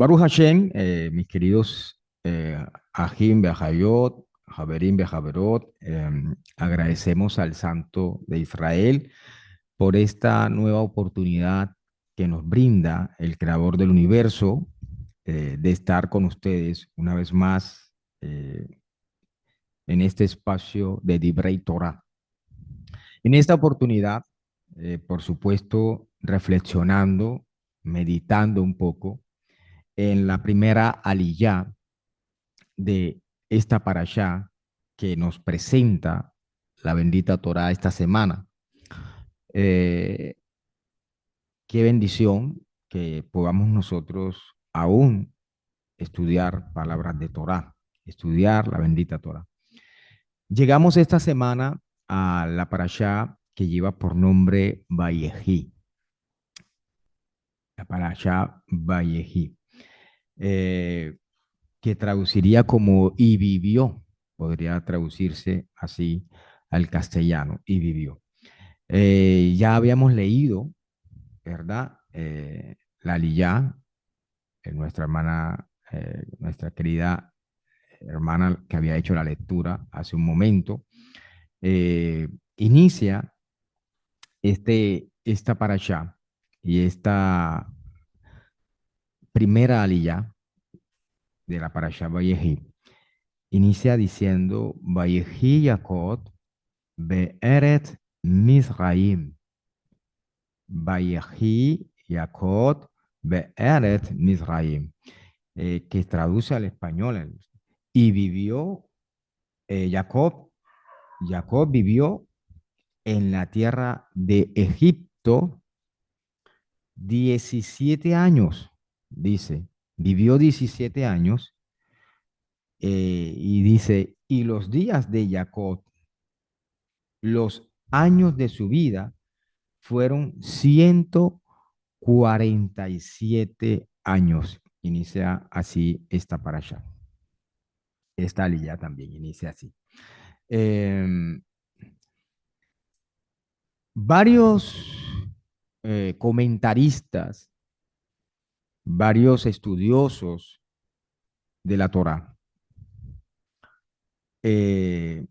Baruch Hashem, mis queridos Ajim Behayot, Javerim Bejaverot, agradecemos al Santo de Israel por esta nueva oportunidad que nos brinda el Creador del Universo de estar con ustedes una vez más eh, en este espacio de Divrei Torah. En esta oportunidad, por supuesto, reflexionando, meditando un poco en la primera aliyá de esta parashá que nos presenta la bendita Torá esta semana. Eh, Qué bendición que podamos nosotros aún estudiar palabras de Torá, estudiar la bendita Torá. Llegamos esta semana a la parashá que lleva por nombre Vayejí, la parashá Vayejí. Eh, que traduciría como y vivió, podría traducirse así al castellano, y vivió. Ya habíamos leído, ¿verdad? La Liyá, nuestra hermana, nuestra querida hermana que había hecho la lectura hace un momento, inicia esta parashá y esta primera aliyá de la parashá Vayehi inicia diciendo, Vayehi Yaakov Be'eret Mizraim. Vayehi Yaakov Be'eret Mizraim. Que traduce al español. Y vivió, Jacob, Jacob vivió en la tierra de Egipto 17 años, dice. Vivió 17 años y dice, y los días de Jacob, los años de su vida, fueron 147 años. Inicia así esta parasha. Esta aliyah también inicia así. Eh, Varios comentaristas, varios estudiosos de la Torá eh,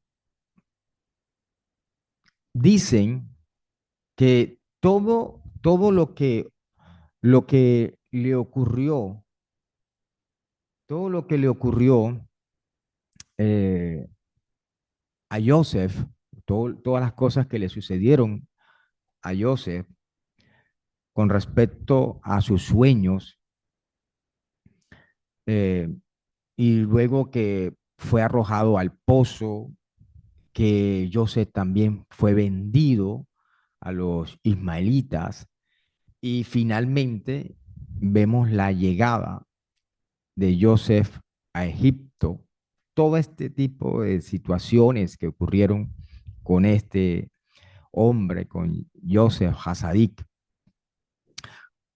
dicen que todo lo que le ocurrió, todo lo que le ocurrió eh, a Joseph, todas las cosas que le sucedieron a Joseph con respecto a sus sueños, eh, y luego que fue arrojado al pozo, que Joseph también fue vendido a los ismaelitas y finalmente vemos la llegada de Joseph a Egipto. Todo este tipo de situaciones que ocurrieron con este hombre, con Joseph Hasadik,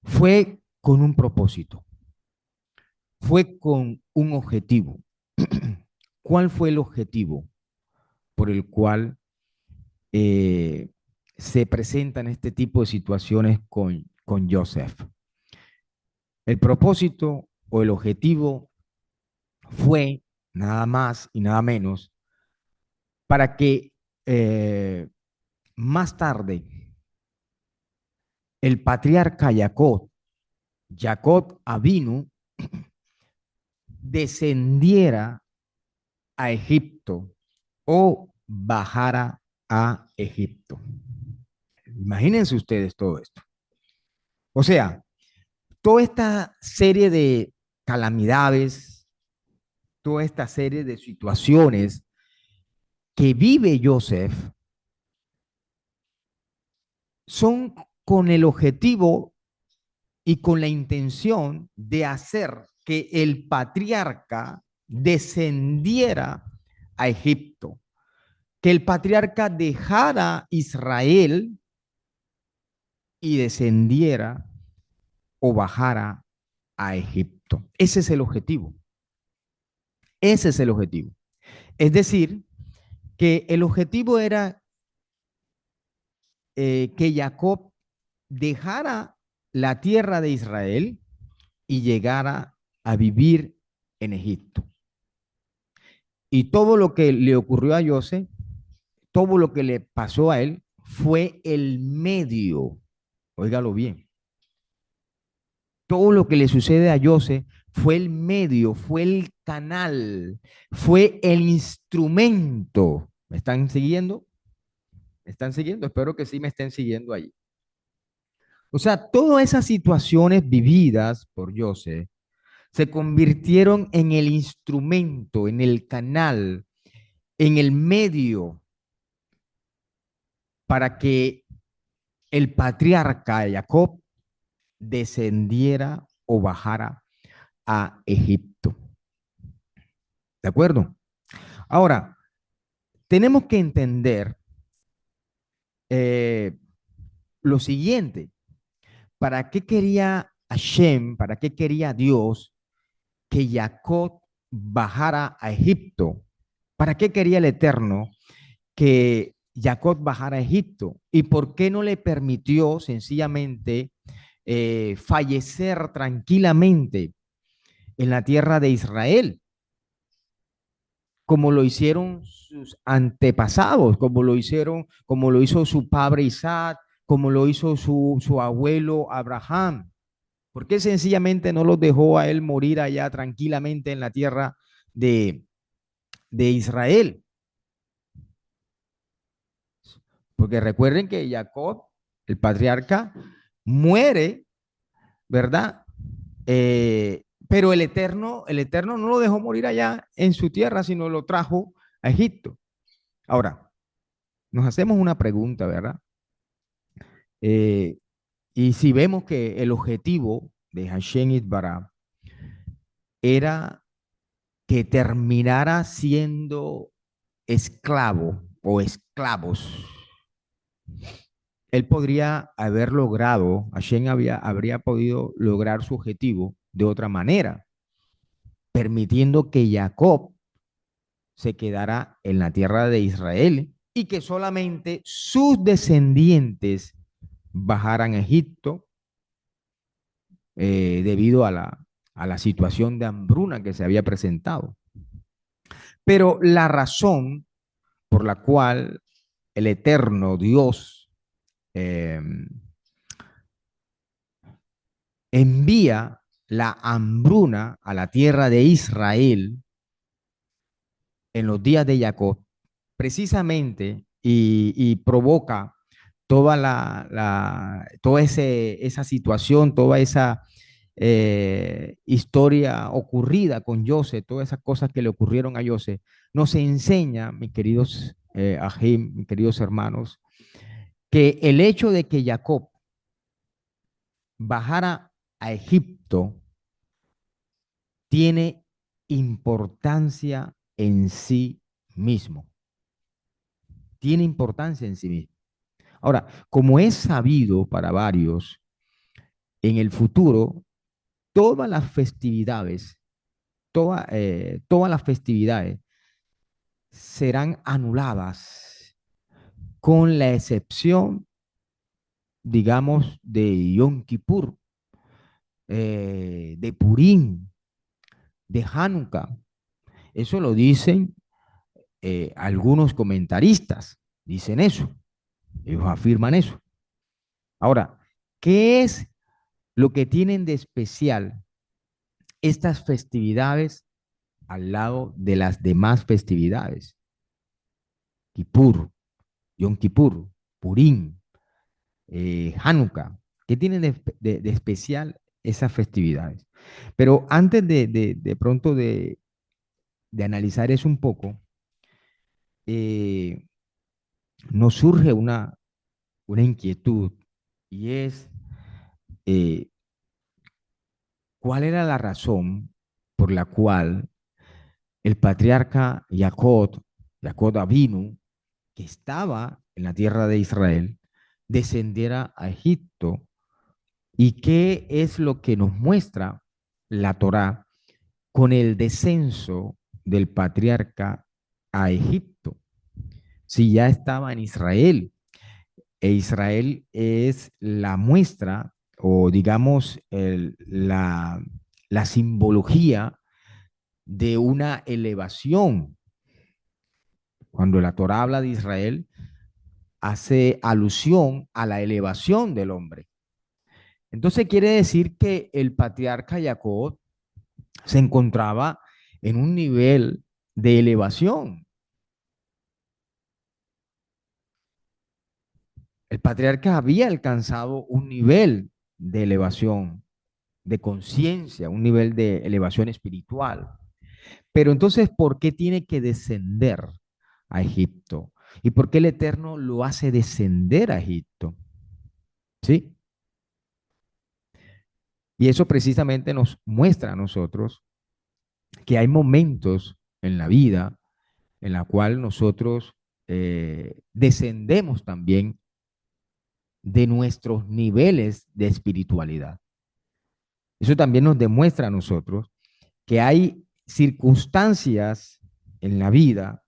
fue con un propósito, fue con un objetivo. ¿Cuál fue el objetivo por el cual eh, se presentan este tipo de situaciones con Joseph? El propósito o el objetivo fue nada más y nada menos para que más tarde el patriarca Jacob Avinu, descendiera a Egipto o bajara a Egipto. Imagínense ustedes todo esto. O sea, toda esta serie de calamidades, toda esta serie de situaciones que vive Joseph son con el objetivo y con la intención de hacer que el patriarca descendiera a Egipto, que el patriarca dejara Israel y descendiera o bajara a Egipto. Ese es el objetivo. Ese es el objetivo. Es decir, que el objetivo era que Jacob dejara la tierra de Israel y llegara a vivir en Egipto. Y todo lo que le ocurrió a José, todo lo que le pasó a él, fue el medio, óigalo bien, todo lo que le sucede a José fue el medio, fue el canal, fue el instrumento. ¿Me están siguiendo? ¿Me están siguiendo? Espero que sí me estén siguiendo ahí. O sea, todas esas situaciones vividas por José se convirtieron en el instrumento, en el canal, en el medio para que el patriarca Jacob descendiera o bajara a Egipto. ¿De acuerdo? Ahora, tenemos que entender eh, lo siguiente. ¿Para qué quería Hashem, para qué quería Dios que Jacob bajara a Egipto? ¿Para qué quería el Eterno que Jacob bajara a Egipto? ¿Y por qué no le permitió sencillamente fallecer tranquilamente en la tierra de Israel, como lo hicieron sus antepasados, como lo hizo su padre Isaac, como lo hizo su abuelo Abraham? ¿Por qué sencillamente no los dejó a él morir allá tranquilamente en la tierra de, de Israel? Porque recuerden que Jacob, el patriarca, muere, ¿verdad? Pero el Eterno no lo dejó morir allá en su tierra, sino lo trajo a Egipto. Ahora, nos hacemos una pregunta, ¿verdad? Eh, y si vemos que el objetivo de Hashem Itbará era que terminara siendo esclavo o esclavos, él podría haber logrado, habría podido lograr su objetivo de otra manera, permitiendo que Jacob se quedara en la tierra de Israel y que solamente sus descendientes bajaran a Egipto debido a la situación de hambruna que se había presentado. Pero la razón por la cual el eterno Dios eh, envía la hambruna a la tierra de Israel en los días de Jacob, precisamente, y provoca toda esa situación, toda esa historia ocurrida con José, todas esas cosas que le ocurrieron a José, nos enseña, mis queridos Ahim, mis queridos hermanos, que el hecho de que Jacob bajara a Egipto tiene importancia en sí mismo. Tiene importancia en sí mismo. Ahora, como es sabido para varios, en el futuro, todas las festividades, todas las festividades serán anuladas, con la excepción, digamos, de Yom Kippur, de Purim, de Hanukkah. Eso lo dicen algunos comentaristas, dicen eso, ellos afirman eso. Ahora, ¿qué es lo que tienen de especial estas festividades al lado de las demás festividades? Kippur, Yom Kippur, Purim, Hanukkah. ¿Qué tienen de especial esas festividades? Pero antes de pronto de analizar eso un poco, eh, nos surge una inquietud y es eh, cuál era la razón por la cual el patriarca Jacob Avinu, que estaba en la tierra de Israel, descendiera a Egipto. ¿Y qué es lo que nos muestra la Torá con el descenso del patriarca a Egipto? Si ya estaba en Israel, e Israel es la muestra o digamos la simbología de una elevación. Cuando la Torá habla de Israel, hace alusión a la elevación del hombre. Entonces quiere decir que el patriarca Jacob se encontraba en un nivel de elevación. El patriarca había alcanzado un nivel de elevación, de conciencia, un nivel de elevación espiritual. Pero entonces, ¿por qué tiene que descender a Egipto? ¿Y por qué el Eterno lo hace descender a Egipto? ¿Sí? Y eso precisamente nos muestra a nosotros que hay momentos en la vida en la cual nosotros descendemos también de nuestros niveles de espiritualidad. Eso también nos demuestra a nosotros que hay circunstancias en la vida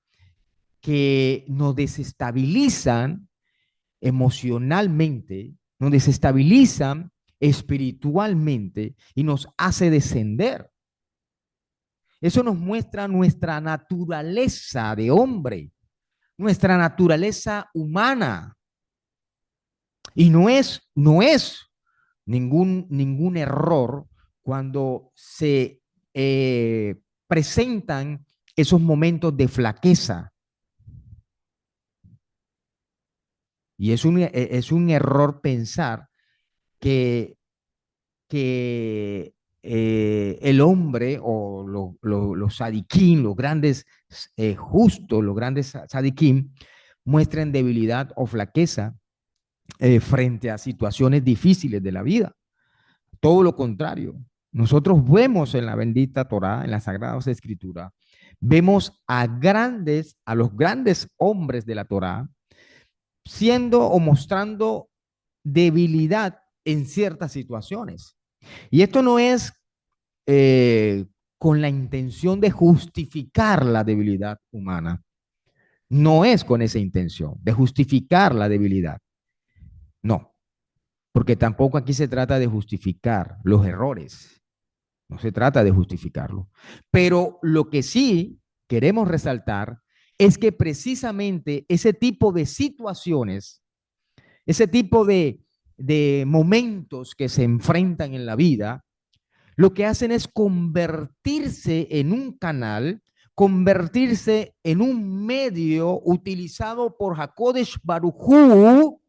que nos desestabilizan emocionalmente, nos desestabilizan espiritualmente y nos hace descender. Eso nos muestra nuestra naturaleza de hombre, nuestra naturaleza humana. Y no es ningún error cuando se presentan esos momentos de flaqueza. Y es un error pensar que, que el hombre o los sadiquín, los grandes justos, los grandes sadiquín, muestren debilidad o flaqueza frente a situaciones difíciles de la vida. Todo lo contrario. Nosotros vemos en la bendita Torá, en las Sagradas Escrituras, vemos a los grandes hombres de la Torá, siendo o mostrando debilidad en ciertas situaciones. Y esto no es eh, con la intención de justificar la debilidad humana. No es con esa intención de justificar la debilidad. No, porque tampoco aquí se trata de justificar los errores. No se trata de justificarlo. Pero lo que sí queremos resaltar es que precisamente ese tipo de situaciones, ese tipo de momentos que se enfrentan en la vida, lo que hacen es convertirse en un canal, convertirse en un medio utilizado por Hakodesh Barujú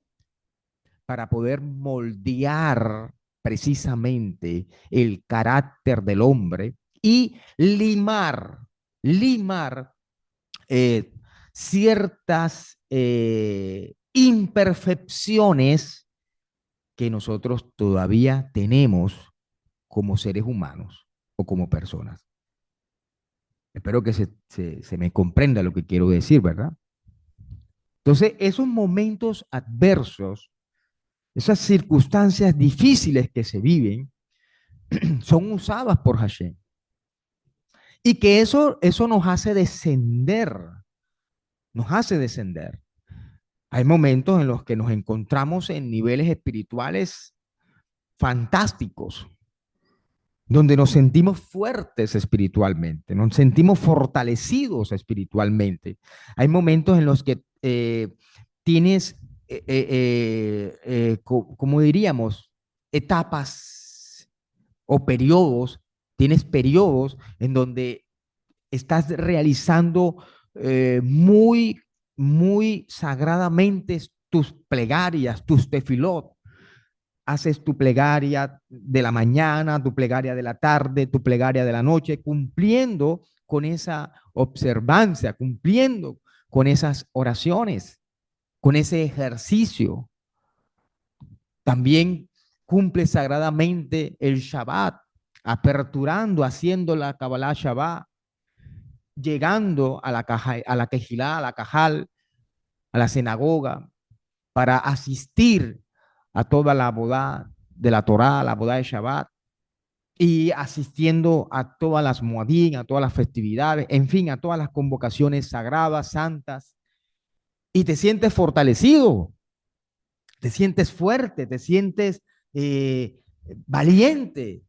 para poder moldear precisamente el carácter del hombre y limar eh, ciertas imperfecciones que nosotros todavía tenemos como seres humanos o como personas. Espero que se me comprenda lo que quiero decir, ¿verdad? Entonces, esos momentos adversos, esas circunstancias difíciles que se viven, son usadas por Hashem. Y que eso nos hace descender, nos hace descender. Hay momentos en los que nos encontramos en niveles espirituales fantásticos, donde nos sentimos fuertes espiritualmente, nos sentimos fortalecidos espiritualmente. Hay momentos en los que tienes, como diríamos, etapas o periodos, tienes periodos en donde estás realizando muy, muy sagradamente tus plegarias, tus tefilot. Haces tu plegaria de la mañana, tu plegaria de la tarde, tu plegaria de la noche, cumpliendo con esa observancia, cumpliendo con esas oraciones, con ese ejercicio. También cumple sagradamente el Shabbat, aperturando, haciendo la Kabbalah Shabbat, llegando a la Kejilá, a la Cajal, a la sinagoga, para asistir a toda la boda de la Torá, la boda de Shabbat, y asistiendo a todas las Moadín, a todas las festividades, en fin, a todas las convocaciones sagradas, santas, y te sientes fortalecido, te sientes fuerte, te sientes valiente,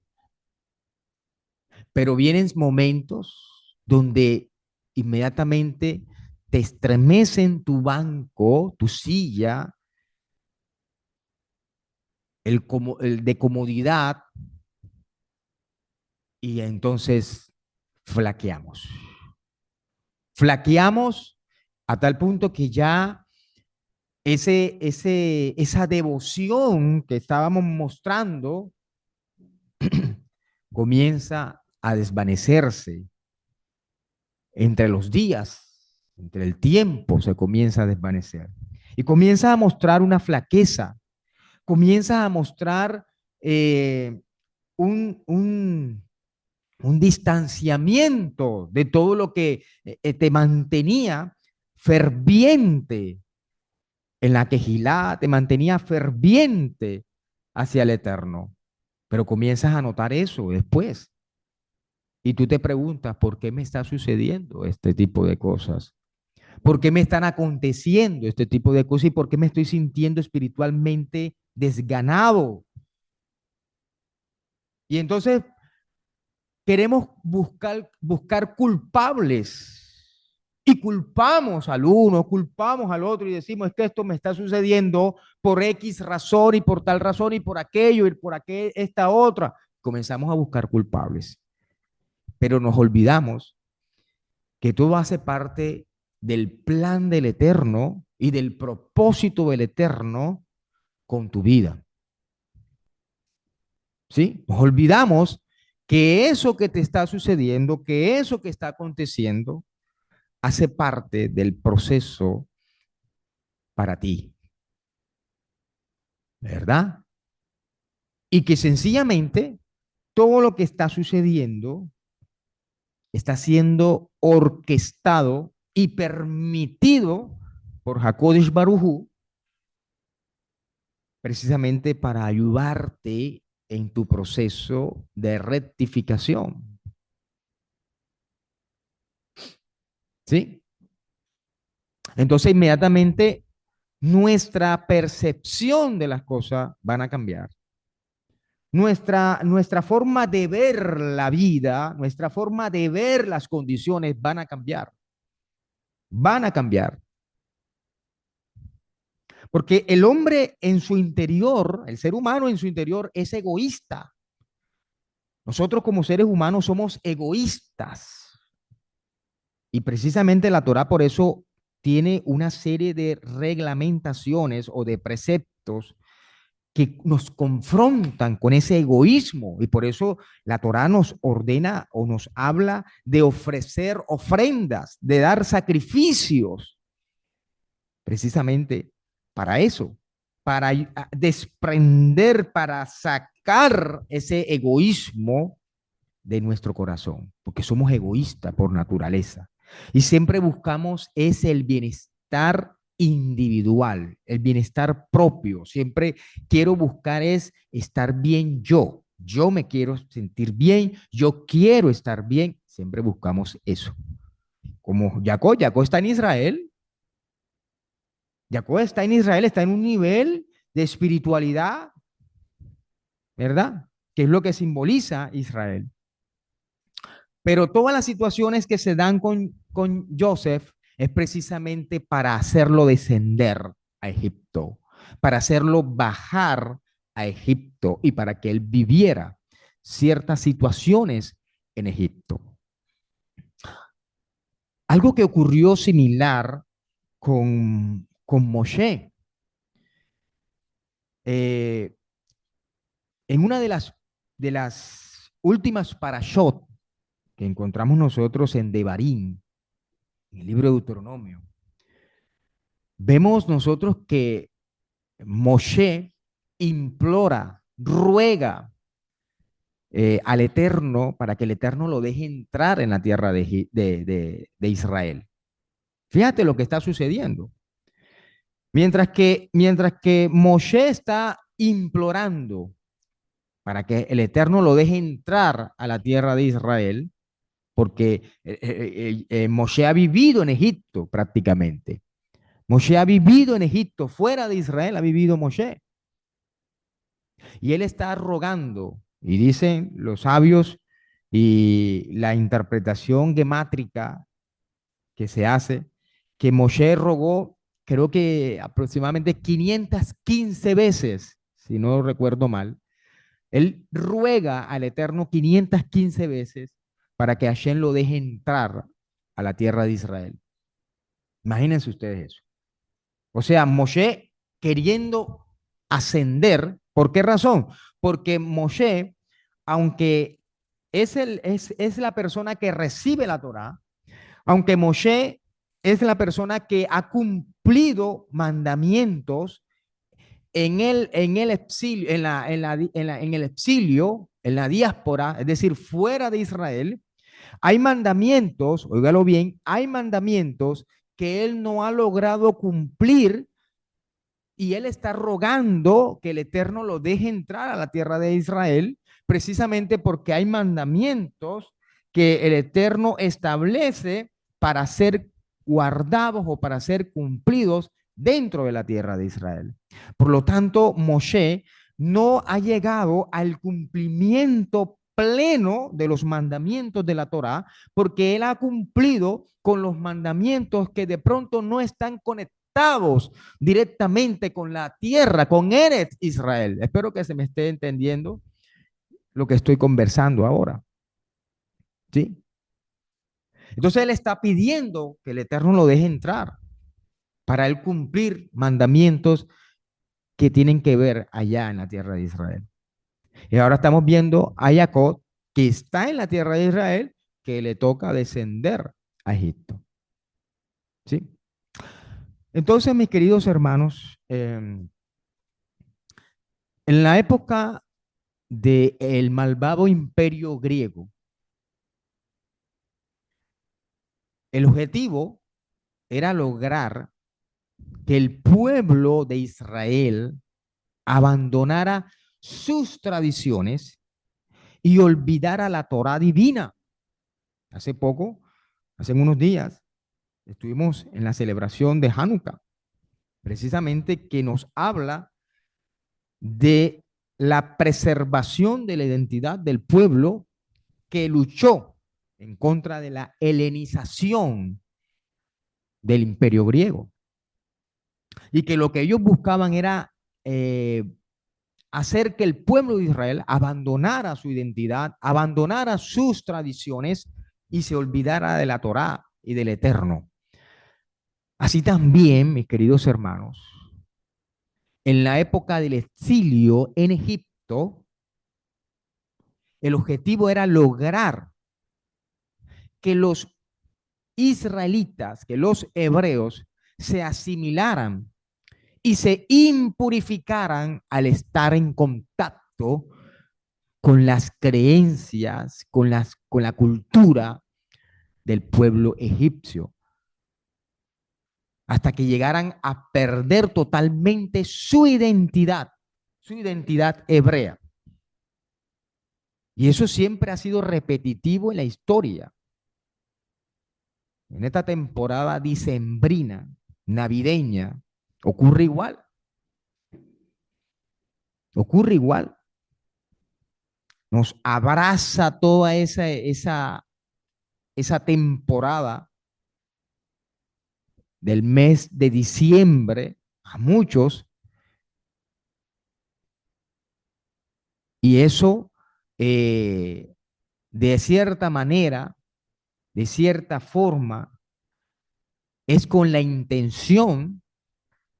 Pero vienen momentos donde inmediatamente te estremecen tu banco, tu silla, el de comodidad, y entonces flaqueamos. Flaqueamos a tal punto que ya esa devoción que estábamos mostrando comienza a desvanecerse entre los días, entre el tiempo se comienza a desvanecer y comienza a mostrar una flaqueza, comienza a mostrar eh, un, un, un distanciamiento de todo lo que te mantenía ferviente en la quejilá, te mantenía ferviente hacia el Eterno. Pero comienzas a notar eso después. Y tú te preguntas, ¿por qué me está sucediendo este tipo de cosas? ¿Por qué me están aconteciendo este tipo de cosas? ¿Y por qué me estoy sintiendo espiritualmente desganado? Y entonces queremos buscar culpables. Y culpamos al uno, culpamos al otro y decimos, es que esto me está sucediendo por X razón y por tal razón y por aquello y por esta otra. Comenzamos a buscar culpables, pero nos olvidamos que todo hace parte del plan del Eterno y del propósito del Eterno con tu vida. ¿Sí? Nos olvidamos que eso que te está sucediendo, que eso que está aconteciendo, hace parte del proceso para ti, ¿verdad? Y que sencillamente todo lo que está sucediendo está siendo orquestado y permitido por Hakodesh Barujú precisamente para ayudarte en tu proceso de rectificación. ¿Sí? Entonces inmediatamente nuestra percepción de las cosas van a cambiar. Nuestra forma de ver la vida, nuestra forma de ver las condiciones van a cambiar. Van a cambiar. Porque el hombre en su interior, el ser humano en su interior es egoísta. Nosotros como seres humanos somos egoístas. Y precisamente la Torah por eso tiene una serie de reglamentaciones o de preceptos que nos confrontan con ese egoísmo. Y por eso la Torah nos ordena o nos habla de ofrecer ofrendas, de dar sacrificios, precisamente para eso, para desprender, para sacar ese egoísmo de nuestro corazón, porque somos egoístas por naturaleza. Y siempre buscamos es el bienestar individual, el bienestar propio. Siempre quiero buscar es estar bien yo. Yo me quiero sentir bien, yo quiero estar bien. Siempre buscamos eso. Como Jacob está en Israel. Jacob está en Israel, está en un nivel de espiritualidad, ¿verdad? Que es lo que simboliza Israel. Pero todas las situaciones que se dan con Joseph es precisamente para hacerlo descender a Egipto, para hacerlo bajar a Egipto y para que él viviera ciertas situaciones en Egipto. Algo que ocurrió similar con Moshe. Eh, en una de las últimas parashot que encontramos nosotros en Devarim, en el libro de Deuteronomio, vemos nosotros que Moshe implora, ruega al Eterno para que el Eterno lo deje entrar en la tierra de Israel. Fíjate lo que está sucediendo. Mientras que Moshe está implorando para que el Eterno lo deje entrar a la tierra de Israel, porque Moshe ha vivido en Egipto prácticamente. Moshe ha vivido en Egipto, fuera de Israel ha vivido Moshe. Y él está rogando, y dicen los sabios Y la interpretación gemátrica que se hace, que Moshe rogó, creo que aproximadamente 515 veces, si no recuerdo mal, él ruega al Eterno 515 veces para que Hashem lo deje entrar a la tierra de Israel. Imagínense ustedes eso. O sea, Moshe queriendo ascender, ¿por qué razón? Porque Moshe, aunque es la persona que recibe la Torá, aunque Moshe es la persona que ha cumplido mandamientos en el exilio, en el exilio, en la diáspora, es decir, fuera de Israel, hay mandamientos, óigalo bien, hay mandamientos que él no ha logrado cumplir y él está rogando que el Eterno lo deje entrar a la tierra de Israel, precisamente porque hay mandamientos que el Eterno establece para ser guardados o para ser cumplidos dentro de la tierra de Israel. Por lo tanto, Moshe no ha llegado al cumplimiento pleno de los mandamientos de la Torá, porque él ha cumplido con los mandamientos que de pronto no están conectados directamente con la tierra, con Eretz Israel. Espero que se me esté entendiendo lo que estoy conversando ahora. ¿Sí? Entonces él está pidiendo que el Eterno lo deje entrar para él cumplir mandamientos que tienen que ver allá en la tierra de Israel. Y ahora estamos viendo a Jacob que está en la tierra de Israel, que le toca descender a Egipto. ¿Sí? Entonces, mis queridos hermanos, en la época del malvado imperio griego, el objetivo era lograr que el pueblo de Israel abandonara sus tradiciones y olvidara la Torá divina. Hace poco, hace unos días, estuvimos en la celebración de Hanukkah, precisamente que nos habla de la preservación de la identidad del pueblo que luchó en contra de la helenización del imperio griego y que lo que ellos buscaban era hacer que el pueblo de Israel abandonara su identidad, abandonara sus tradiciones y se olvidara de la Torá y del Eterno. Así también, mis queridos hermanos, en la época del exilio en Egipto, el objetivo era lograr que los israelitas, que los hebreos se asimilaran y se impurificaran al estar en contacto con las creencias, con la cultura del pueblo egipcio, hasta que llegaran a perder totalmente su identidad hebrea. Y eso siempre ha sido repetitivo en la historia. En esta temporada dicembrina, navideña, ocurre igual. Ocurre igual. Nos abraza toda esa temporada del mes de diciembre a muchos, y eso eh, de cierta manera, de cierta forma, es con la intención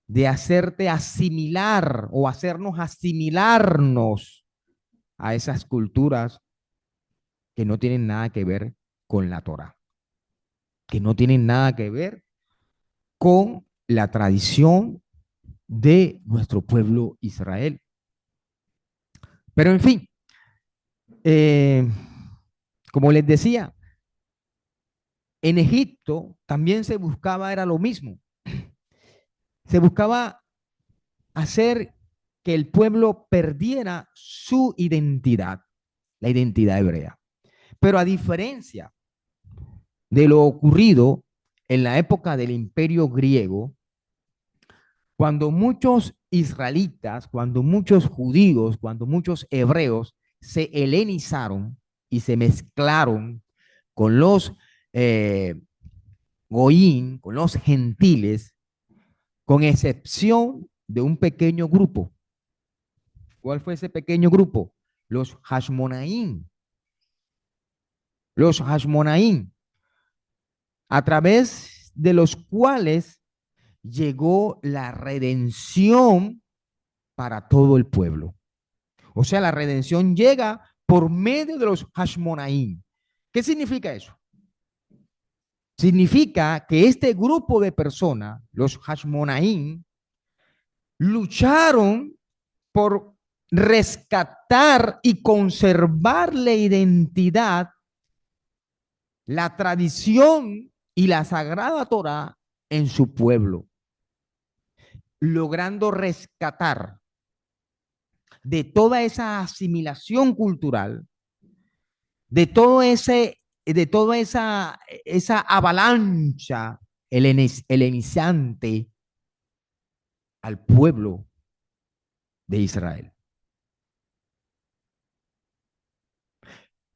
de hacerte asimilar o hacernos asimilarnos a esas culturas que no tienen nada que ver con la Torah, que no tienen nada que ver con la tradición de nuestro pueblo Israel. Pero en fin, eh, como les decía, en Egipto también se buscaba, era lo mismo, se buscaba hacer que el pueblo perdiera su identidad, la identidad hebrea. Pero a diferencia de lo ocurrido en la época del imperio griego, cuando muchos israelitas, cuando muchos judíos, cuando muchos hebreos se helenizaron, y se mezclaron con los eh, goín, con los gentiles, con excepción de un pequeño grupo. ¿Cuál fue ese pequeño grupo? Los Hashmonaín. Los Hashmonaín, a través de los cuales llegó la redención para todo el pueblo. O sea, la redención llega por medio de los Hashmonaín. ¿Qué significa eso? Significa que este grupo de personas, los Hashmonaín, lucharon por rescatar y conservar la identidad, la tradición y la sagrada Torá en su pueblo, logrando rescatar de toda esa asimilación cultural, de toda esa avalancha helenizante al pueblo de Israel.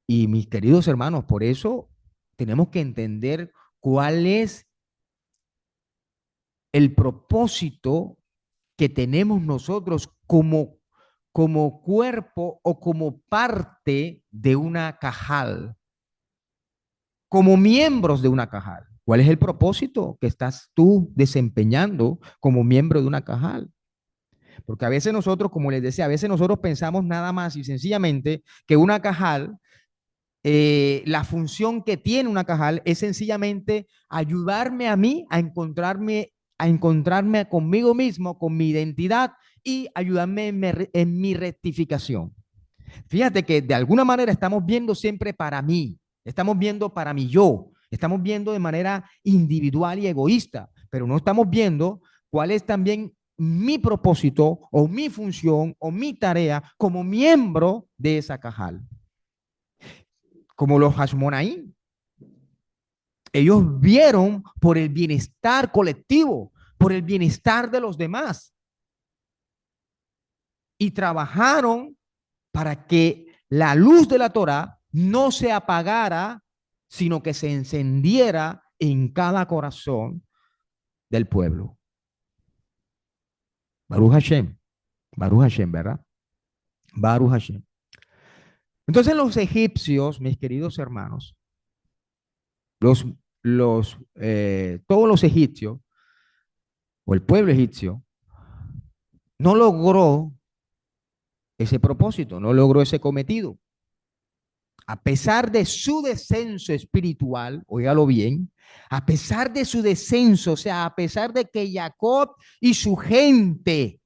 Y mis queridos hermanos, por eso tenemos que entender cuál es el propósito que tenemos nosotros como cuerpo o como parte de una cajal, como miembros de una cajal. ¿Cuál es el propósito que estás tú desempeñando como miembro de una cajal? Porque a veces nosotros, como les decía, a veces nosotros pensamos nada más y sencillamente que una cajal, la función que tiene una cajal es sencillamente ayudarme a mí a encontrarme conmigo mismo, con mi identidad y ayudarme en mi rectificación. Fíjate que de alguna manera estamos viendo siempre para mí, estamos viendo para mi yo, estamos viendo de manera individual y egoísta, pero no estamos viendo cuál es también mi propósito o mi función o mi tarea como miembro de esa cajal, como los Hashmonaí. Ellos vieron por el bienestar colectivo, por el bienestar de los demás y trabajaron para que la luz de la Torah no se apagara, sino que se encendiera en cada corazón del pueblo. Baruch Hashem, Baruch Hashem, ¿verdad? Baruch Hashem. Entonces los egipcios, mis queridos hermanos, los, todos los egipcios, o el pueblo egipcio, no logró ese propósito, no logró ese cometido. A pesar de su descenso espiritual, óigalo bien, a pesar de su descenso, o sea, a pesar de que Jacob y su gente,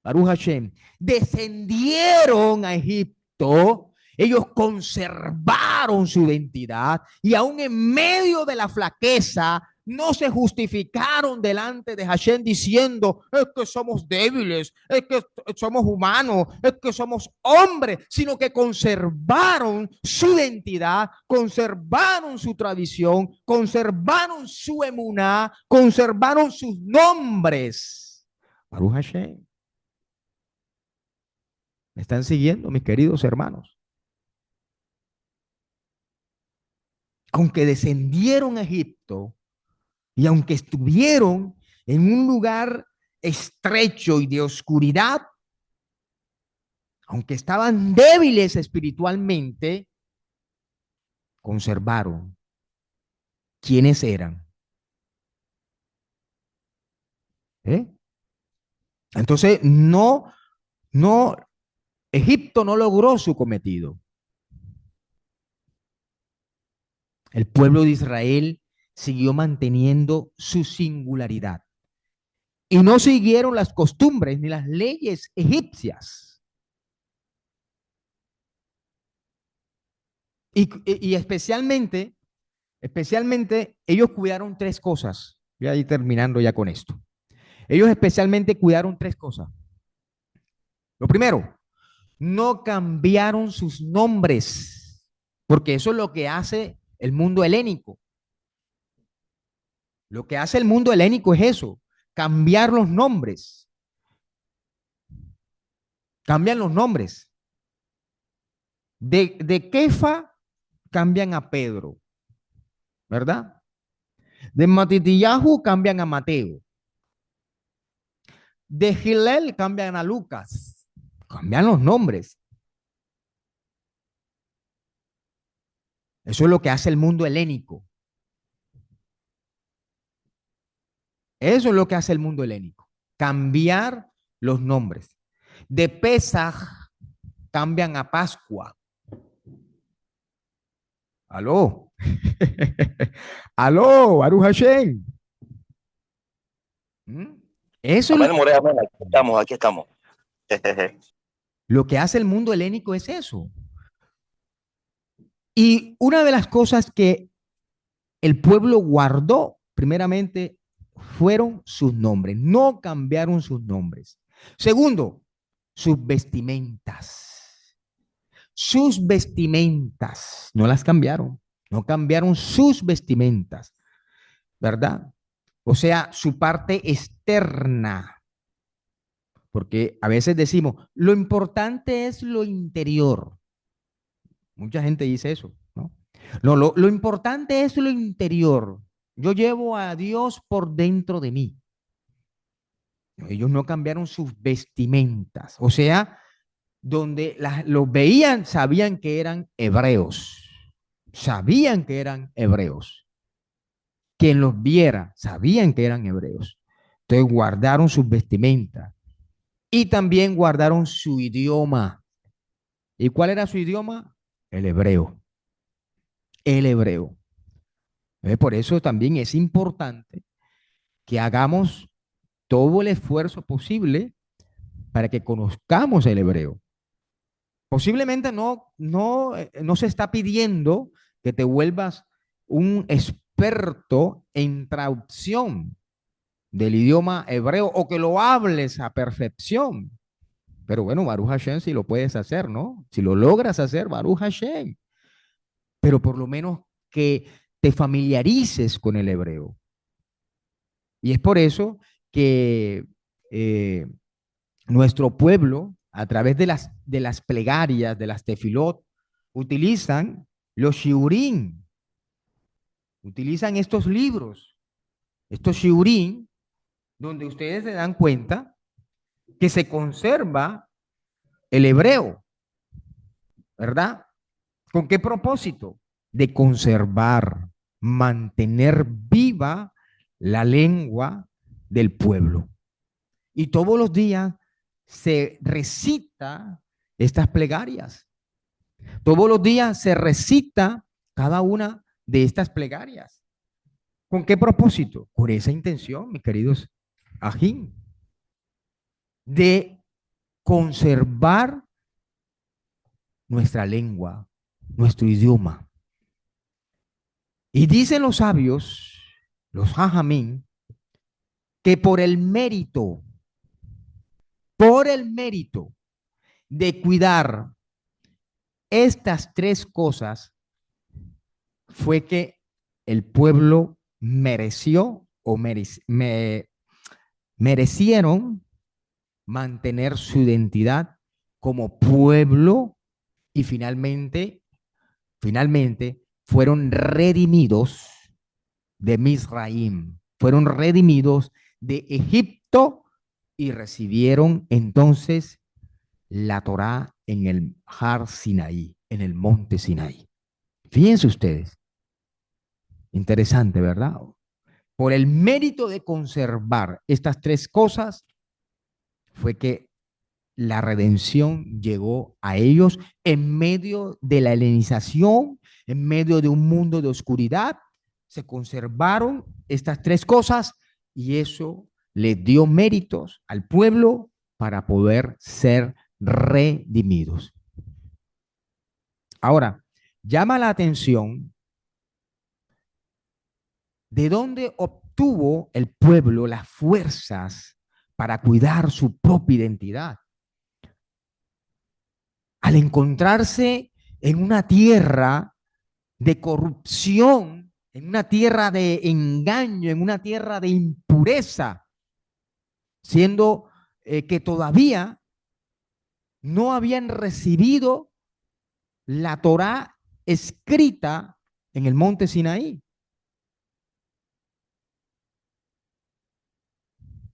Baruch Hashem, descendieron a Egipto, ellos conservaron su identidad y aún en medio de la flaqueza, no se justificaron delante de Hashem diciendo, es que somos débiles, es que somos humanos, es que somos hombres, sino que conservaron su identidad, conservaron su tradición, conservaron su emuná, conservaron sus nombres. Baruch Hashem. ¿Me están siguiendo, mis queridos hermanos? Aunque descendieron a Egipto y aunque estuvieron en un lugar estrecho y de oscuridad, aunque estaban débiles espiritualmente, conservaron quiénes eran. ¿Eh? Entonces, Egipto no logró su cometido. El pueblo de Israel siguió manteniendo su singularidad y no siguieron las costumbres ni las leyes egipcias. Y especialmente ellos cuidaron tres cosas. Voy a ir terminando ya con esto. Ellos especialmente cuidaron tres cosas. Lo primero, no cambiaron sus nombres, porque eso es lo que hace el mundo helénico. Lo que hace el mundo helénico es eso, cambiar los nombres. Cambian los nombres. De Kefa cambian a Pedro, ¿verdad? De Matitiyahu cambian a Mateo. De Gilel cambian a Lucas. Cambian los nombres. Eso es lo que hace el mundo helénico. Eso es lo que hace el mundo helénico. Cambiar los nombres. De Pesaj cambian a Pascua. Aló. Aló, Baruch Hashem. ¿Mm? Eso es Amén, More, amén. Aquí estamos, aquí estamos. lo que hace el mundo helénico es eso. Y una de las cosas que el pueblo guardó, primeramente, fueron sus nombres. No cambiaron sus nombres. Segundo, sus vestimentas. Sus vestimentas. No las cambiaron. No cambiaron sus vestimentas, ¿verdad? O sea, su parte externa. Porque a veces decimos, lo importante es lo interior. Mucha gente dice eso, ¿no? No, lo importante es lo interior. Yo llevo a Dios por dentro de mí. Ellos no cambiaron sus vestimentas. O sea, donde los veían, sabían que eran hebreos. Sabían que eran hebreos. Quien los viera, sabían que eran hebreos. Entonces guardaron sus vestimentas y también guardaron su idioma. ¿Y cuál era su idioma? El hebreo. El hebreo. Por eso también es importante que hagamos todo el esfuerzo posible para que conozcamos el hebreo. Posiblemente no se está pidiendo que te vuelvas un experto en traducción del idioma hebreo o que lo hables a perfección. Pero bueno, Baruch Hashem, si lo puedes hacer, ¿no? Si lo logras hacer, Baruch Hashem. Pero por lo menos que te familiarices con el hebreo. Y es por eso que nuestro pueblo, a través de las plegarias, de las tefilot, utilizan los shiurim, utilizan estos shiurim, donde ustedes se dan cuenta que se conserva el hebreo, ¿verdad? ¿Con qué propósito? De conservar, mantener viva la lengua del pueblo. Y todos los días se recita estas plegarias. Todos los días se recita cada una de estas plegarias. ¿Con qué propósito? Con esa intención, mis queridos ajín, de conservar nuestra lengua, nuestro idioma. Y dicen los sabios, los jajamín, que por el mérito de cuidar estas tres cosas, fue que el pueblo mereció o merecieron mantener su identidad como pueblo y finalmente fueron redimidos de Misraim, fueron redimidos de Egipto y recibieron entonces la Torá en el Har Sinaí, en el monte Sinaí. Fíjense ustedes, interesante, ¿verdad? Por el mérito de conservar estas tres cosas, fue que la redención llegó a ellos en medio de la helenización, en medio de un mundo de oscuridad. Se conservaron estas tres cosas y eso le dio méritos al pueblo para poder ser redimidos. Ahora, llama la atención de dónde obtuvo el pueblo las fuerzas para cuidar su propia identidad. Al encontrarse en una tierra de corrupción, en una tierra de engaño, en una tierra de impureza, siendo que todavía no habían recibido la Torá escrita en el monte Sinaí.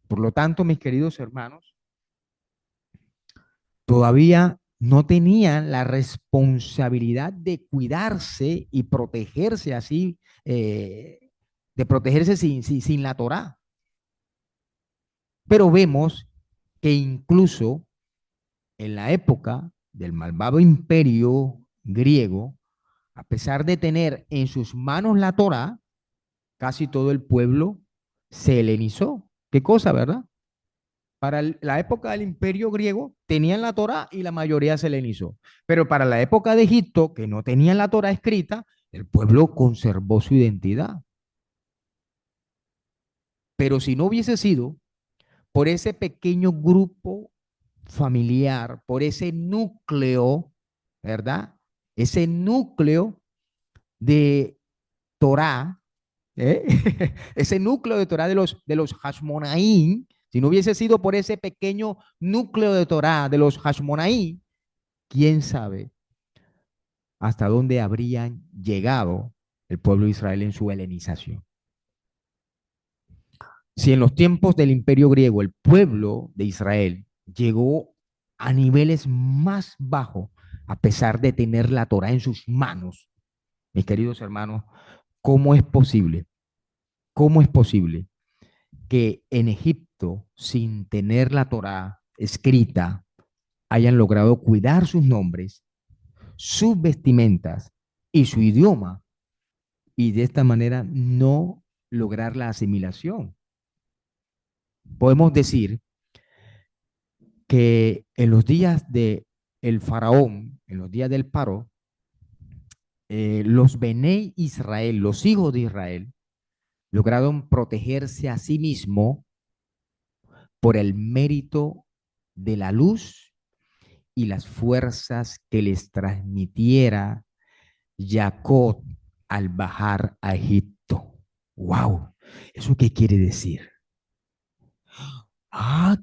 Por lo tanto, mis queridos hermanos, todavía no tenían la responsabilidad de cuidarse y protegerse así, de protegerse sin la Torá. Pero vemos que incluso en la época del malvado imperio griego, a pesar de tener en sus manos la Torá, casi todo el pueblo se helenizó. ¿Qué cosa, verdad? Para la época del imperio griego tenían la Torá y la mayoría se helenizó. Pero para la época de Egipto, que no tenían la Torá escrita, el pueblo conservó su identidad. Pero si no hubiese sido por ese pequeño grupo familiar, por ese núcleo, ¿verdad? Ese núcleo de Torá, ¿eh? Ese núcleo de Torá de los Hashmonaín, si no hubiese sido por ese pequeño núcleo de Torá de los Hashmonaín, quién sabe hasta dónde habrían llegado el pueblo de Israel en su helenización. Si en los tiempos del imperio griego el pueblo de Israel llegó a niveles más bajos, a pesar de tener la Torá en sus manos, mis queridos hermanos, ¿cómo es posible? ¿Cómo es posible que en Egipto, sin tener la Torá escrita, hayan logrado cuidar sus nombres, sus vestimentas y su idioma, y de esta manera no lograr la asimilación? Podemos decir que en los días de el faraón, en los días del paro, los Bené Israel, los hijos de Israel, lograron protegerse a sí mismos por el mérito de la luz y las fuerzas que les transmitiera Jacob al bajar a Egipto. ¡Wow! ¿Eso qué quiere decir?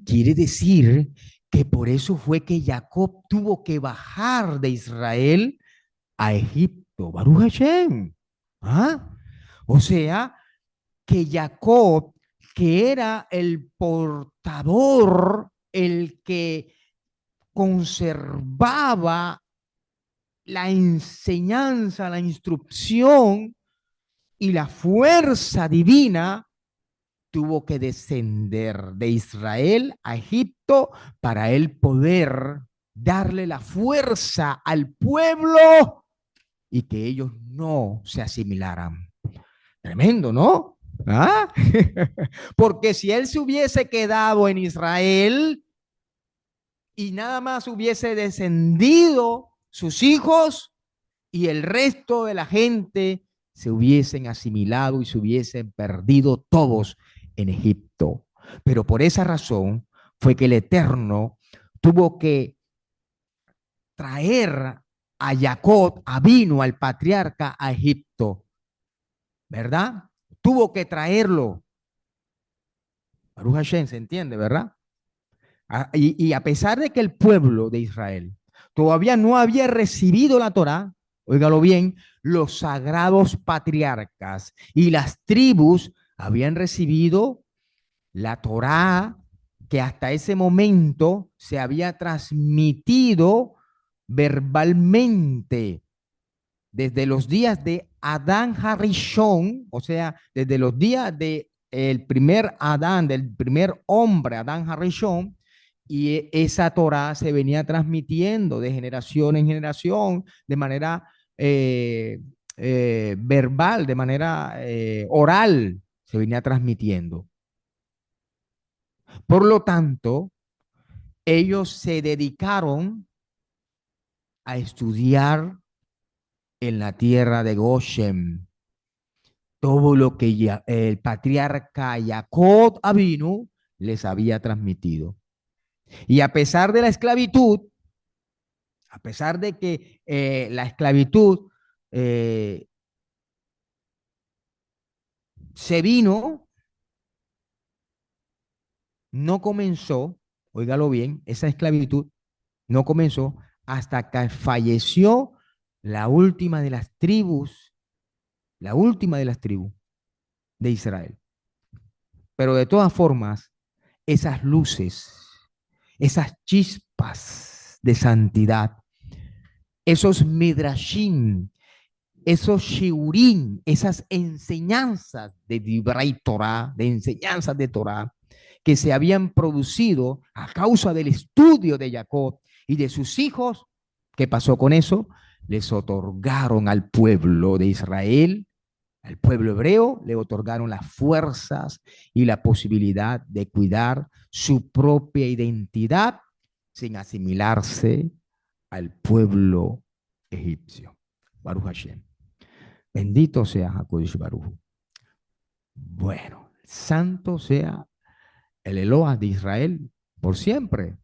Quiere decir que por eso fue que Jacob tuvo que bajar de Israel a Egipto. Baruch Hashem. ¿Ah? O sea, que Jacob, que era el portador, el que conservaba la enseñanza, la instrucción y la fuerza divina, tuvo que descender de Israel a Egipto para él poder darle la fuerza al pueblo y que ellos no se asimilaran. Tremendo, ¿no? ¿Ah? Porque si él se hubiese quedado en Israel y nada más hubiese descendido sus hijos y el resto de la gente se hubiesen asimilado y se hubiesen perdido todos en Egipto. Pero por esa razón fue que el Eterno tuvo que traer a Jacob, a vino al patriarca a Egipto, ¿verdad? Tuvo que traerlo. Baruch Hashem, se entiende, ¿verdad? Y a pesar de que el pueblo de Israel todavía no había recibido la Torá, óigalo bien, los sagrados patriarcas y las tribus habían recibido la Torá que hasta ese momento se había transmitido verbalmente desde los días de Adán Harishon, o sea, desde los días de el primer Adán, del primer hombre, Adán Harishon, y esa Torá se venía transmitiendo de generación en generación, de manera verbal, de manera oral, se venía transmitiendo. Por lo tanto, ellos se dedicaron a estudiar en la tierra de Goshen todo lo que el patriarca Jacob Avinu les había transmitido. Y a pesar de la esclavitud, a pesar de que la esclavitud eh, se vino, no comenzó, óigalo bien, esa esclavitud no comenzó hasta que falleció la última de las tribus, la última de las tribus de Israel. Pero de todas formas, esas luces, esas chispas de santidad, esos midrashim, esos shiurim, esas enseñanzas de Divrei Torah, de enseñanzas de Torah, que se habían producido a causa del estudio de Jacob y de sus hijos, ¿qué pasó con eso? Les otorgaron al pueblo de Israel, al pueblo hebreo, le otorgaron las fuerzas y la posibilidad de cuidar su propia identidad sin asimilarse al pueblo egipcio. Baruch Hashem. Bendito sea HaKadosh Baruj. Bueno, santo sea el Eloah de Israel por siempre.